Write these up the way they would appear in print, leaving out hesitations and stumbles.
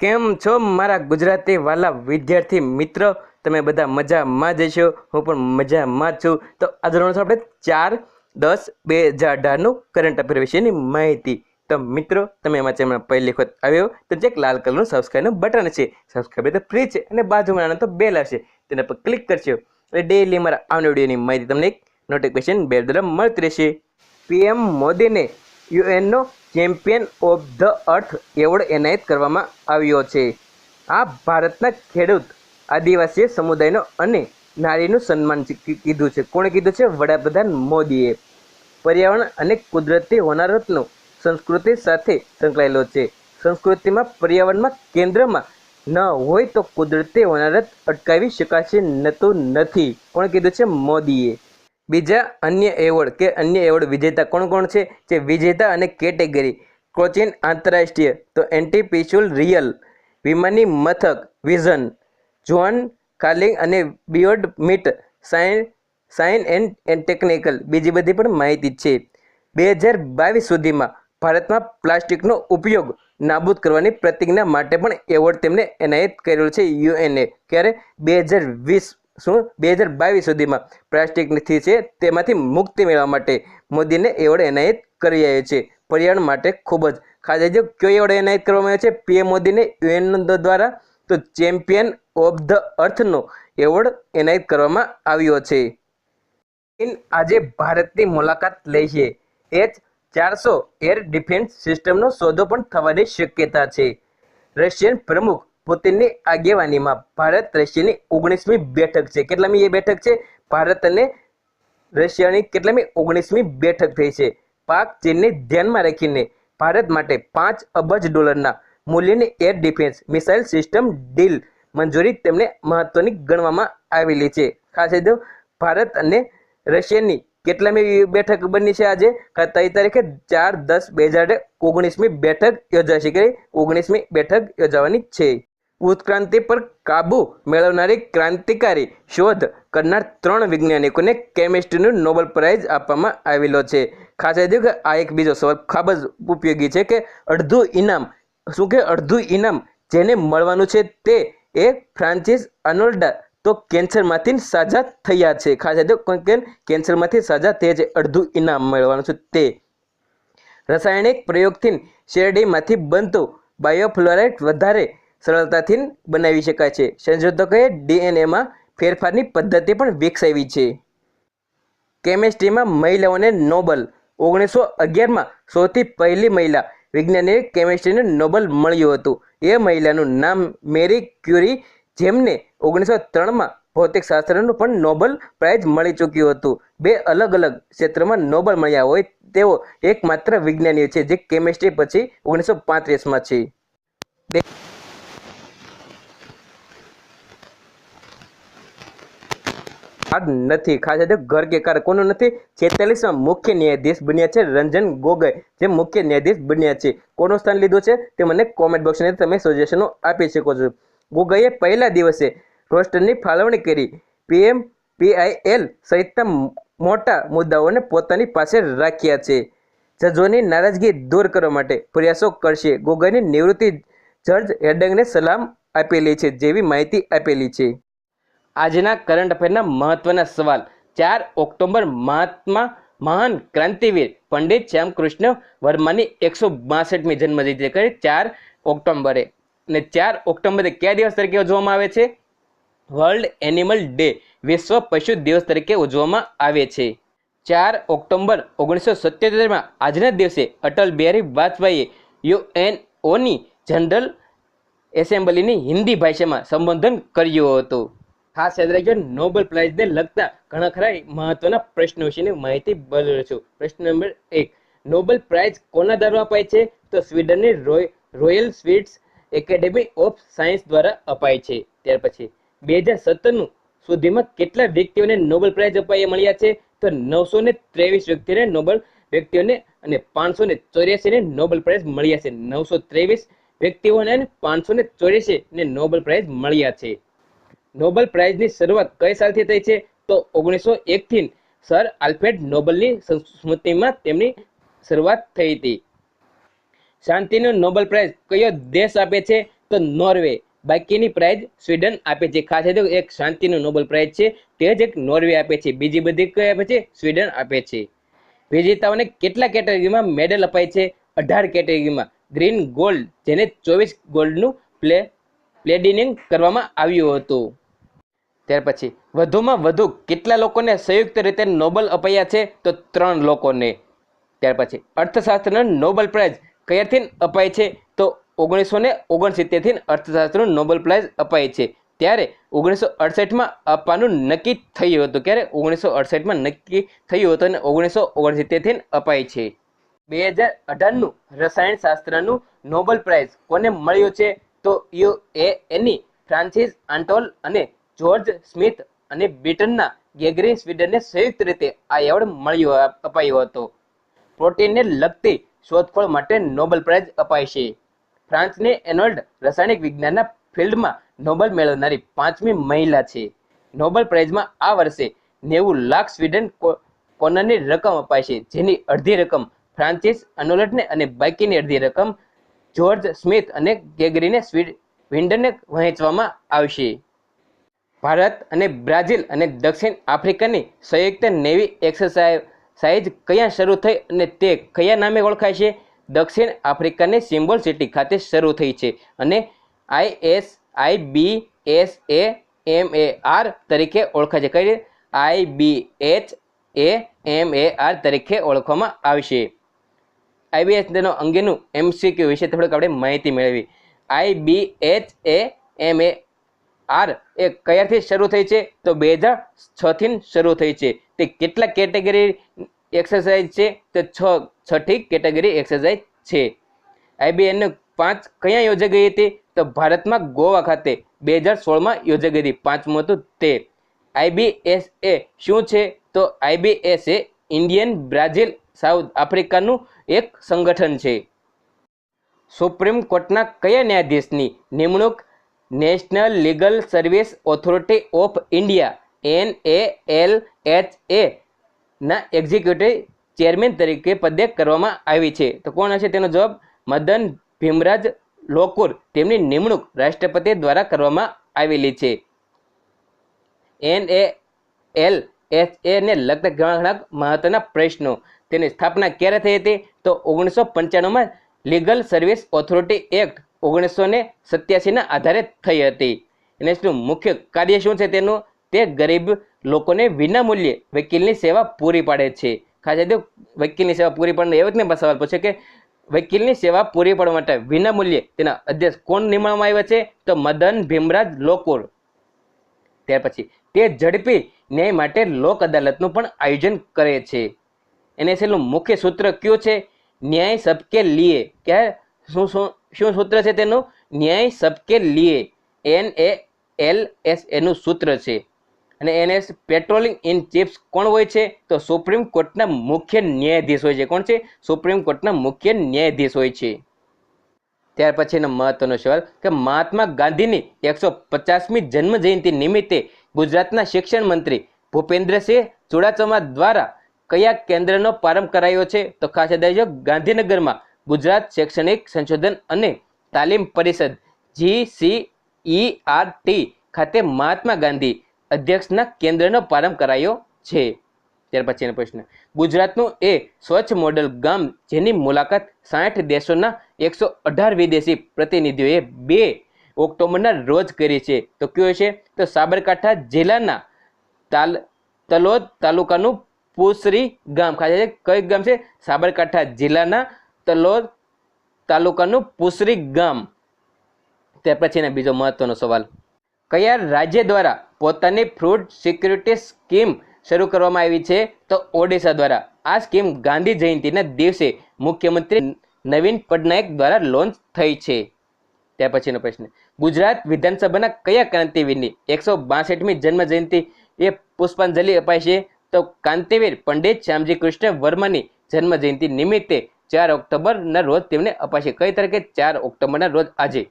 કેમ છો મારા ગુજરાતી વાલા વિદ્યાર્થી મિત્રો? તમે બધા મજામાં જ હશો, હું પણ મજામાં જ છું. તો આજે આપણે 4/10/2018નું કરંટ અફેર વિશેની માહિતી. તો મિત્રો, તમે એમાં ચેનલ પહેલી વખત આવ્યો તો જે લાલ કલરનું સબસ્ક્રાઈબનું બટન છે, સબસ્ક્રાઈબ તો ફ્રી છે, અને બાજુમાં તો બેલ આવશે, તેના પર ક્લિક કરશો એટલે ડેઈલી મારા આવનાર વિડીયોની માહિતી તમને એક નોટિફિકેશન બેલ દ્વારા મળતી રહેશે. પીએમ મોદીને યુએનનો champion of the Earth award એનાયત કરવામાં આવ્યો છે. આ ભારતના ખેડૂત, આદિવાસી સમુદાયનો અને નારીનું સન્માન કીધું છે. કોણે કીધું છે? વડાપ્રધાન મોદીએ. પર્યાવરણ અને કુદરતી હોનારતનો સંસ્કૃતિ સાથે સંકળાયેલો છે. સંસ્કૃતિમાં પર્યાવરણમાં કેન્દ્રમાં ન હોય તો કુદરતી હોનારત અટકાવી શકાશે નથી. કોણે કીધું છે? મોદીએ. બીજા અન્ય એવોર્ડ વિજેતા કોણ છે? જે વિજેતા અને કેટેગરી કોચીન આંતરરાષ્ટ્રીય, તો એન્ટીપિસ્યુલ રિયલ વિમાની મથક વિઝન, જોન કાર્લિંગ અને beyond meet science and technical, બીજી બધી પણ માહિતી છે. 2022 સુધીમાં ભારતમાં પ્લાસ્ટિકનો ઉપયોગ નાબૂદ કરવાની પ્રતિજ્ઞા માટે પણ એવોર્ડ તેમને એનાયત કરેલો છે યુએનએ. ક્યારે? 2022 સુધીમાં પ્લાસ્ટિકથી છે તેમાંથી મુક્તિ મેળવવા માટે મોદીને એવોર્ડ એનાયત કરી રહ્યો છે. પર્યાવરણ માટે ખૂબ જ ખાસ કયો એવોર્ડ એનાયત કરવામાં આવ્યો છે પીએમ મોદીને યુએન દ્વારા? તો ચેમ્પિયન ઓફ ધ અર્થનો એવોર્ડ એનાયત કરવામાં આવ્યો છે. ચીન આજે ભારતની મુલાકાત લેશે. H-400 એર ડિફેન્સ સિસ્ટમનો સોદો પણ થવાની શક્યતા છે. રશિયન પ્રમુખ પુતિનની આગેવાનીમાં ભારત રશિયાની 19મી બેઠક છે. કેટલામી એ બેઠક છે? ભારત અને રશિયાની કેટલામી 19મી બેઠક થઈ છે. પાક ચીનને ધ્યાનમાં રાખીને ભારત માટે $5 અબજ મૂલ્યની air defence missile system deal મંજૂરી તેમને મહત્વની ગણવામાં આવેલી છે. ખાસ ભારત અને રશિયાની કેટલામી બેઠક બની છે આજે? 23 તારીખે 4/10/2019મી બેઠક યોજાશે. કે 19મી બેઠક યોજાવાની છે. ઉત્ક્રાંતિ પર કાબુ મેળવનારી ક્રાંતિકારી શોધ કરનાર 3 વૈજ્ઞાનિકોને કેમિસ્ટ્રીનો નોબેલ પ્રાઇઝ આપવામાં આવેલો છે. ખાસ કે આ એક બીજો સવાલ ખૂબ જ ઉપયોગી છે કે અડધું ઇનામ, શું કે અડધું ઇનામ જેને મળવાનું છે તે એ ફ્રાન્સિસ આર્નોલ્ડ તો કેન્સરમાંથી સાજા થયા છે. ખાસ કેન્સરમાંથી સાજા થયા છે, અડધું ઇનામ મળવાનું છે તે. રાસાયણિક પ્રયોગથી શેરડીમાંથી બનતું બાયોફ્લોરાઇડ વધારે સરળતાથી બનાવી શકાય છે. સંશોધકોએ ડીએનએમાં ફેરફારની પદ્ધતિ પણ વિકસાવી છે. કેમિસ્ટ્રીમાં મહિલાઓને નોબેલ. 1911માં સૌથી પહેલી મહિલા વિજ્ઞાનીને કેમિસ્ટ્રીને નોબેલ મળ્યું હતું. એ મહિલાનું નામ મેરી ક્યુરી, જેમને 1903માં ભૌતિકશાસ્ત્રનું પણ નોબેલ પ્રાઇઝ મળી ચૂક્યું હતું. 2 અલગ અલગ ક્ષેત્રમાં નોબેલ મળ્યા હોય તેઓ એકમાત્ર વિજ્ઞાનીઓ છે જે કેમિસ્ટ્રી પછી 1935માં છે. નથી. ખાસ ઘર કે કાર કોનું નથી? 46માં મુખ્ય ન્યાયાધીશ બન્યા છે રંજન ગોગોઈ, જે મુખ્ય ન્યાયાધીશ બન્યા છે. કોનું સ્થાન લીધું છે તે મને કોમેન્ટ બોક્સની અંદર તમે સજેશનો આપી શકો છો. ગોગોઈએ પહેલા દિવસે રોસ્ટરની ફાળવણી કરી PIL સહિતના મોટા મુદ્દાઓને પોતાની પાસે રાખ્યા છે. જજોની નારાજગી દૂર કરવા માટે પ્રયાસો કરશે. ગોગોઈની નિવૃત્તિ જજ હેડંગને સલામ આપેલી છે, જેવી માહિતી આપેલી છે. આજના કરંટ અફેરના મહત્વના સવાલ. 4 ઓક્ટોબર મહાન ક્રાંતિવીર પંડિત શ્યામકૃષ્ણ વર્માની 162મી જન્મજયંતિ કરી 4 ઓક્ટોબરે. અને 4 ઓક્ટોબરે કયા દિવસ તરીકે ઉજવવામાં આવે છે? વર્લ્ડ એનિમલ ડે, વિશ્વ પશુ દિવસ તરીકે ઉજવવામાં આવે છે. 4 ઓક્ટોબર 1977માં આજના દિવસે અટલ બિહારી વાજપેયીએ યુએનઓની જનરલ એસેમ્બલીની હિન્દી ભાષામાં સંબોધન કર્યું હતું. ખાસ યાદ રાખજો, નોબેલ પ્રાઇઝને લગતા ઘણા ખરા મહત્વના પ્રશ્નો વિશેની માહિતી બોલું છું. પ્રશ્ન નંબર 1, નોબેલ પ્રાઇઝ કોના દ્વારા અપાય છે? તો સ્વીડનની Royal Swedish Academy of Science દ્વારા અપાય છે. ત્યાર પછી 2017 સુધીમાં કેટલા વ્યક્તિઓને નોબેલ પ્રાઇઝ મળ્યા છે? તો 923 વ્યક્તિઓને અને 584ને નોબેલ પ્રાઇઝ મળ્યા છે. 923 વ્યક્તિઓને અને 584ને નોબેલ પ્રાઇઝ મળ્યા છે. નોબેલ પ્રાઇઝની શરૂઆત કઈ સાલથી થઈ છે? તો 1901 થી સર આલ્ફ્રેડ નોબેલની સ્મૃતિમાં તેમની શરૂઆત થઈ હતી. શાંતિનો નોબેલ પ્રાઇઝ કયો દેશ આપે છે? તો નોર્વે. બાકીની પ્રાઇઝ સ્વીડન આપે છે. ખાસ તો એક શાંતિનો નોબેલ પ્રાઇઝ છે તે જ એક નોર્વે આપે છે, બીજી બધી કઈ આપે છે? સ્વીડન આપે છે. વિજેતાઓને કેટલા કેટેગરીમાં મેડલ અપાય છે? 18 કેટેગરીમાં. ગ્રીન ગોલ્ડ, જેને 24 ગોલ્ડનું પ્લેટિનિંગ કરવામાં આવ્યું હતું. ત્યાર પછી વધુમાં વધુ કેટલા લોકોને સંયુક્ત રીતે નોબેલ અપાયા છે? તો 3 લોકોને. ત્યાર પછી અર્થશાસ્ત્રનો નોબેલ પ્રાઇઝ કયારથી અપાય છે? તો 1969 થી અર્થશાસ્ત્રનો નોબેલ પ્રાઇઝ અપાય છે. ત્યારે 1968માં આપવાનું નક્કી થયું હતું. ક્યારે? 1968માં નક્કી થયું હતું અને 1969 થી અપાય છે. 2018નું રસાયણ શાસ્ત્રનું નોબેલ પ્રાઇઝ કોને મળ્યું છે? તો યુએએની ફ્રાન્સિસ આન્ટોલ અને જ્યોર્જ સ્મિથ અને બ્રિટનના ગેગરી સ્વીડનને સંયુક્ત રીતે આ એવોર્ડ અપાયો હતો. પ્રોટીનને લગતી શોધખોળ માટે નોબેલ પ્રાઇઝ અપાય છે. ફ્રાન્સની એનોલ્ડ રાસાયણિક વિજ્ઞાનના ફિલ્ડમાં નોબેલ મેળવનારી 5મી મહિલા છે. નોબેલ પ્રાઇઝમાં આ વર્ષે 90 લાખ સ્વીડન કોનરની રકમ અપાય છે, જેની અડધી રકમ ફ્રાન્સિસ આર્નોલ્ડને અને બાકીની અડધી રકમ જ્યોર્જ સ્મિથ અને ગેગરીને સ્વીડનને વહેંચવામાં આવશે. ભારત અને બ્રાઝિલ અને દક્ષિણ આફ્રિકાની સંયુક્ત નેવી એક્સરસાઇઝ ક્યાં શરૂ થઈ અને તે કયા નામે ઓળખાય છે? દક્ષિણ આફ્રિકાની સિમ્બોલ સિટી ખાતે શરૂ થઈ છે અને IBSAMAR તરીકે ઓળખાય છે. કઈ? IBSAMAR તરીકે ઓળખવામાં આવશે. IBS અંગેનું MCQ વિશે થોડીક આપણે માહિતી મેળવી. IBSAMAR એ કયારથી શરૂ થઈ છે? તો 2006 થી શરૂ થઈ છે. તે કેટલા કેટેગરી એક્સરસાઇઝ છે? તો 6ઠી કેટેગરી એક્સરસાઇઝ છે. IBN 5 ક્યાં યોજાઈ ગઈ હતી? તો ભારતમાં ગોવા ખાતે 2016માં યોજાઈ ગઈ હતી. 5મું હતું તે. IBSA શું છે? તો IBS એ ઇન્ડિયન બ્રાઝિલ સાઉથ આફ્રિકાનું એક સંગઠન છે. સુપ્રીમ કોર્ટના કયા ન્યાયાધીશની નિમણૂક national legal service authority of India NALHA ના એક્ઝિક્યુટિવ ચેરમેન તરીકે પદે કરવામાં આવી છે? તો કોણ હશે તેનો જવાબ? મદન ભીમરાજ લોકુર. તેમની નિમણૂક રાષ્ટ્રપતિ દ્વારા કરવામાં આવેલી છે. NALHA ને લગતા ઘણા મહત્વના પ્રશ્નો. તેની સ્થાપના ક્યારે થઈ હતી? તો 1995માં લીગલ સર્વિસ ઓથોરિટી એક્ટ 1987ના આધારે થઈ હતી. એનું મુખ્ય કાર્ય શું છે તેનું? તે ગરીબ લોકોને વિનામૂલ્યે વકીલની સેવા પૂરી પાડે છે. ખાસ વકીલની સેવા પૂરી પાડે એવો જ ને સવાલ પૂછે કે વકીલની સેવા પૂરી પાડવા માટે વિનામૂલ્યે તેના અધ્યક્ષ કોણ નિમવામાં આવ્યા છે? તો મદન ભીમરાજ લોકુર. ત્યાર પછી તે ઝડપી ન્યાય માટે લોક અદાલતનું પણ આયોજન કરે છે. NSLનું મુખ્ય સૂત્ર કયું છે? ન્યાય સબકે લીએ. ક્યાં શું સૂત્ર છે તેનું? ન્યાય સબકે લીએ. NALHA નું સૂત્ર છે. અને NS પેટ્રોલિંગ ઇન ચીફ કોણ હોય છે? તો સુપ્રીમ કોર્ટના મુખ્ય ન્યાયાધીશ હોય છે. કોણ છે? સુપ્રીમ કોર્ટના મુખ્ય ન્યાયાધીશ હોય છે. ત્યાર પછીનો મહત્વનો સવાલ કે મહાત્મા ગાંધીની 150મી જન્મ જયંતિ નિમિત્તે ગુજરાતના શિક્ષણ મંત્રી ભૂપેન્દ્રસિંહ ચુડાસમા દ્વારા કયા કેન્દ્રનો પ્રારંભ કરાયો છે? તો ખાસ યાદ રાખજો, ગાંધીનગરમાં ગુજરાત શૈક્ષણિક સંશોધન અને તાલીમ પરિષદ GCERT ખાતે મહાત્મા ગાંધી અધ્યક્ષના કેન્દ્રનો પ્રારંભ કરાયો છે. ત્યાર પછીનો પ્રશ્ન, ગુજરાતનું એ સ્વચ્છ મોડલ ગામ જેની મુલાકાત 60 દેશોના 118 વિદેશી પ્રતિનિધિઓએ 2 ઓક્ટોબરના રોજ કરી છે? તો કયો છે? તો સાબરકાંઠા જિલ્લાના તલોદ તાલુકાનું પુસરી ગામ. ખાસ કઈ ગામ છે? સાબરકાંઠા જિલ્લાના તલોદ તાલુકાનું પુસરી ગામ. ત્યાર પછીનો બીજો મહત્વનો સવાલ, કયા રાજ્ય દ્વારા પોતાની ફૂડ સિક્યુરિટી સ્કીમ શરૂ કરવામાં આવી છે? તો ઓડિશા દ્વારા. આ સ્કીમ ગાંધી જયંતિના દિવસે મુખ્યમંત્રી નવીન પટનાયક દ્વારા લોન્ચ થઈ છે. ત્યાર પછીનો પ્રશ્ન, ગુજરાત વિધાનસભાના કયા ક્રાંતિવીરની 162મી જન્મ જયંતિ એ પુષ્પાંજલિ અપાય છે? તો ક્રાંતિવીર પંડિત શ્યામજી કૃષ્ણ વર્માની જન્મ જયંતિ નિમિત્તે 4 ઓક્ટોબરના રોજ તેમને અપાશે. કઈ તારીખે? 4 ઓક્ટોબરના રોજ આજે.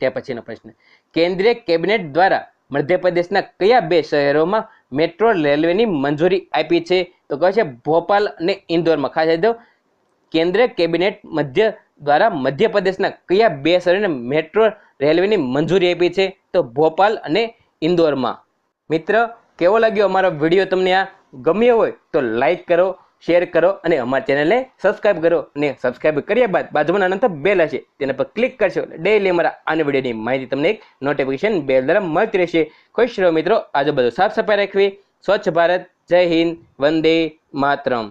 ત્યાર પછીનો પ્રશ્ન, કેન્દ્રીય કેબિનેટ દ્વારા મધ્યપ્રદેશના કયા 2 શહેરોમાં મેટ્રો રેલવેની મંજૂરી આપી છે? તો કહે છે ભોપાલ અને ઇન્દોરમાં. ખાસ યાદ કેન્દ્રીય કેબિનેટ દ્વારા મધ્યપ્રદેશના કયા 2 શહેરોને મેટ્રો રેલવેની મંજૂરી આપી છે? તો ભોપાલ અને ઇન્દોરમાં. મિત્ર, કેવો લાગ્યો અમારો વિડીયો? તમને આ ગમ્યો હોય તો લાઈક કરો, શેર કરો અને અમારી ચેનલને સબસ્ક્રાઈબ કરો. અને સબસ્ક્રાઈબ કર્યા બાદ બાજુમાં નાના બેલ હશે તેના પર ક્લિક કરશો એટલે ડેઈલી અમારા આના વિડીયોની માહિતી તમને એક નોટિફિકેશન બેલ દ્વારા મળતી રહેશે. ખુશ રહો મિત્રો. આજુબાજુ સાફ સફાઈ રાખવી. સ્વચ્છ ભારત. જય હિન્દ. વંદે માતરમ.